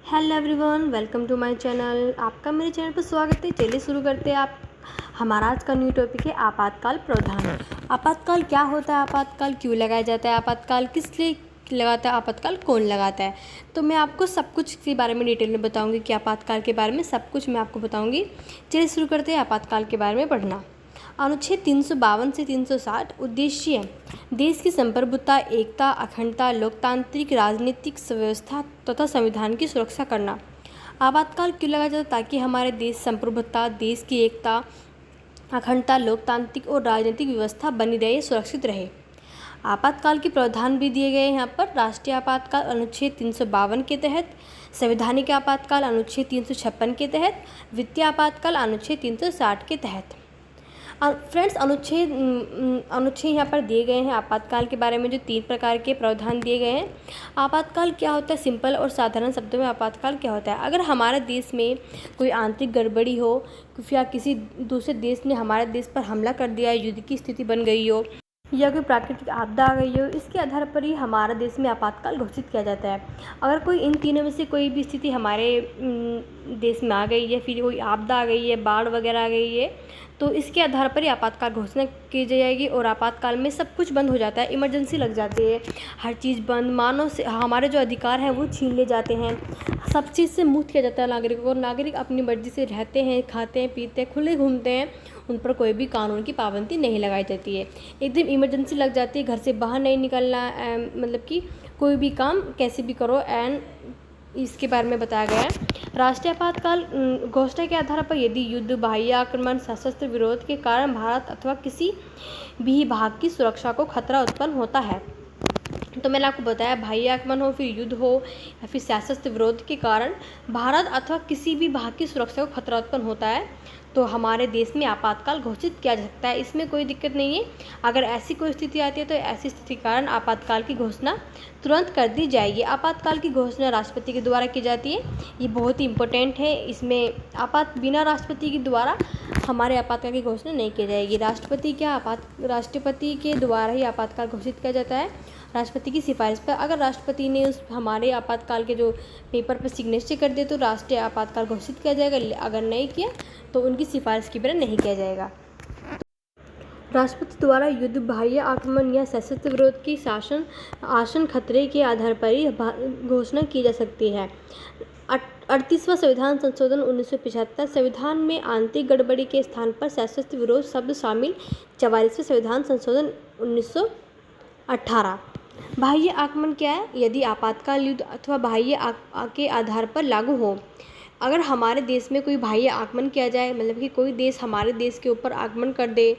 Hello everyone, welcome to my channel. आपका मेरे channel पर स्वागत है। चलिए शुरू करते हैं। आप हमारा आज का न्यू टॉपिक है आपातकाल प्रावधान। आपातकाल क्या होता है, आपातकाल क्यों लगाया जाता है, आपातकाल किस लिए लगाता है, आपातकाल कौन लगाता है। तो मैं आपको सब कुछ के बारे में डिटेल में बताऊँगी कि आपातकाल के बारे में सब कुछ मैं आपको बताऊँगी। चलिए शुरू करते हैं आपातकाल के बारे में पढ़ना। अनुच्छेद 352 से 360 उद्देश्य देश की संप्रभुता, एकता, अखंडता, लोकतांत्रिक राजनीतिक व्यवस्था तथा संविधान की सुरक्षा करना। आपातकाल क्यों लगाया जाता है? ताकि हमारे देश संप्रभुता, देश की एकता, अखंडता, लोकतांत्रिक और राजनीतिक व्यवस्था बनी रहे, सुरक्षित रहे। आपातकाल के प्रावधान भी दिए गए हैं यहाँ पर। राष्ट्रीय आपातकाल अनुच्छेद 352 के तहत, संवैधानिक आपातकाल अनुच्छेद 356 के तहत, वित्तीय आपातकाल अनुच्छेद 360 के तहत। फ्रेंड्स, अनुच्छेद यहाँ पर दिए गए हैं आपातकाल के बारे में। जो 3 प्रकार के प्रावधान दिए गए हैं। आपातकाल क्या होता है? सिंपल और साधारण शब्दों में आपातकाल क्या होता है? अगर हमारे देश में कोई आंतरिक गड़बड़ी हो या किसी दूसरे देश ने हमारे देश पर हमला कर दिया, युद्ध की स्थिति बन गई हो या कोई प्राकृतिक आपदा आ गई हो, इसके आधार पर ही हमारे देश में आपातकाल घोषित किया जाता है। अगर कोई इन तीनों में से कोई भी स्थिति हमारे देश में आ गई है, फिर कोई आपदा आ गई है, बाढ़ वगैरह आ गई है, तो इसके आधार पर ही आपातकाल घोषणा की जाएगी। और आपातकाल में सब कुछ बंद हो जाता है, इमरजेंसी लग जाती है, हर चीज़ बंद, मानव से हमारे जो अधिकार हैं वो छीन ले जाते हैं, सब चीज़ से मुक्त किया जाता है नागरिकों को। नागरिक अपनी मर्जी से रहते हैं, खाते हैं, पीते हैं, खुले घूमते हैं, उन पर कोई भी कानून की पाबंदी नहीं लगाई जाती है। एकदम इमरजेंसी लग जाती है, घर से बाहर नहीं निकलना, मतलब कि कोई भी काम कैसे भी करो, एंड इसके बारे में बताया गया है। राष्ट्रीय आपातकाल घोषणा के आधार पर यदि युद्ध, बाह्य आक्रमण, सशस्त्र विरोध के कारण भारत अथवा किसी भी भाग की सुरक्षा को खतरा उत्पन्न होता है, तो मैंने आपको बताया, बाह्य आक्रमण हो, फिर युद्ध हो या फिर सशस्त्र विरोध के कारण भारत अथवा किसी भी भाग की सुरक्षा को खतरा उत्पन्न होता है, तो हमारे देश में आपातकाल घोषित किया जा सकता है। इसमें कोई दिक्कत नहीं है। अगर ऐसी कोई स्थिति आती है तो ऐसी स्थिति के कारण आपातकाल की घोषणा तुरंत कर दी जाएगी। आपातकाल की घोषणा राष्ट्रपति के द्वारा की जाती है। ये बहुत ही इम्पोर्टेंट है। इसमें बिना राष्ट्रपति के द्वारा हमारे आपातकाल की घोषणा नहीं की जाएगी। राष्ट्रपति के द्वारा ही आपातकाल घोषित किया जाता है, राष्ट्रपति की सिफारिश पर। अगर राष्ट्रपति ने उस हमारे आपातकाल के जो पेपर पर सिग्नेचर कर दिए तो राष्ट्रीय आपातकाल घोषित किया जाएगा। अगर नहीं किया तो उनकी सिफारिश की तरह नहीं किया जाएगा। राष्ट्रपति द्वारा युद्ध, बाह्य आक्रमण या सशस्त्र विरोध की आसन खतरे के आधार पर ही घोषणा की जा सकती है। 38वां संविधान संशोधन 1975 संविधान में आंतरिक गड़बड़ी के स्थान पर सशस्त्र विरोध शब्द शामिल। 44वें संविधान संशोधन 1918। बाह्य आक्रमण क्या है? यदि आपातकाल युद्ध अथवा बाह्य के आधार पर लागू हो। अगर हमारे देश में कोई बाह्य आक्रमण किया जाए, मतलब कि कोई देश हमारे देश के ऊपर आक्रमण कर दे,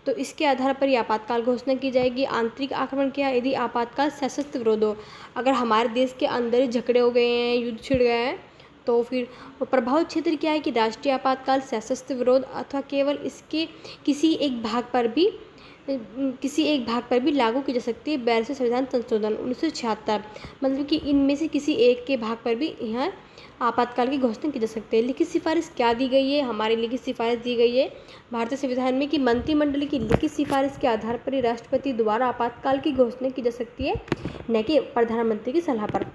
तो इसके आधार पर यह आपातकाल घोषणा की जाएगी। आंतरिक आक्रमण क्या है? यदि आपातकाल सशस्त्र विरोध हो, अगर हमारे देश के अंदर ही झगड़े हो गए हैं, युद्ध छिड़ गया है, तो फिर प्रभावित क्षेत्र क्या है कि राष्ट्रीय आपातकाल, सशस्त्र विरोध अथवा केवल इसके किसी एक भाग पर भी लागू की जा सकती है। 42वें संविधान संशोधन 1976, मतलब कि इनमें से किसी एक के भाग पर भी यहाँ आपातकाल की घोषणा की जा सकती है। लिखित सिफारिश क्या दी गई है? हमारी लिखित सिफारिश दी गई है भारतीय संविधान में कि मंत्रिमंडल की लिखित सिफारिश के आधार पर ही राष्ट्रपति द्वारा आपातकाल की घोषणा की जा सकती है, न कि प्रधानमंत्री की सलाह पर।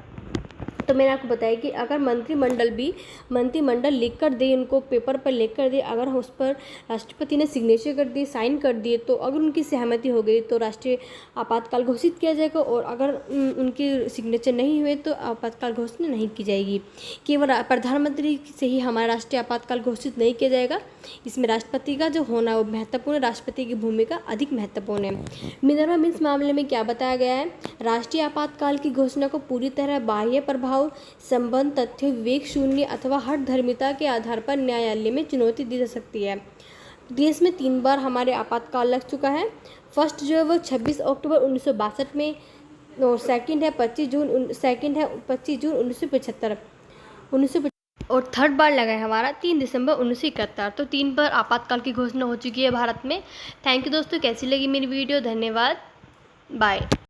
तो मैंने आपको बताया कि अगर मंत्रिमंडल लिख कर दे, उनको पेपर पर लिख कर दे, अगर उस पर राष्ट्रपति ने सिग्नेचर कर दिए, साइन कर दिए, तो अगर उनकी सहमति हो गई तो राष्ट्रीय आपातकाल घोषित किया जाएगा। और अगर उनके सिग्नेचर नहीं हुए तो आपातकाल घोषणा नहीं की जाएगी। केवल प्रधानमंत्री से ही हमारा राष्ट्रीय आपातकाल घोषित नहीं किया जाएगा। इसमें राष्ट्रपति का जो होना वो महत्वपूर्ण है, राष्ट्रपति की भूमिका अधिक महत्वपूर्ण है। मिनर्वा मिल्स मामले में क्या बताया गया है? राष्ट्रीय आपातकाल की घोषणा को पूरी तरह बाह्य प्रभाव, संबंध, तथ्य, विवेक शून्य अथवा हठधर्मिता के आधार पर न्यायालय में चुनौती दी जा सकती है। देश में 3 बार हमारे आपातकाल लग चुका है। फर्स्ट जो है वो 26 अक्टूबर 1962 में, और सेकंड है 25 जून 1975 और थर्ड बार लगा है हमारा 3 दिसंबर 1971। तो 3 बार आपातकाल की घोषणा हो चुकी है भारत में। थैंक यू दोस्तों। कैसी लगी मेरी वीडियो? धन्यवाद। बाय।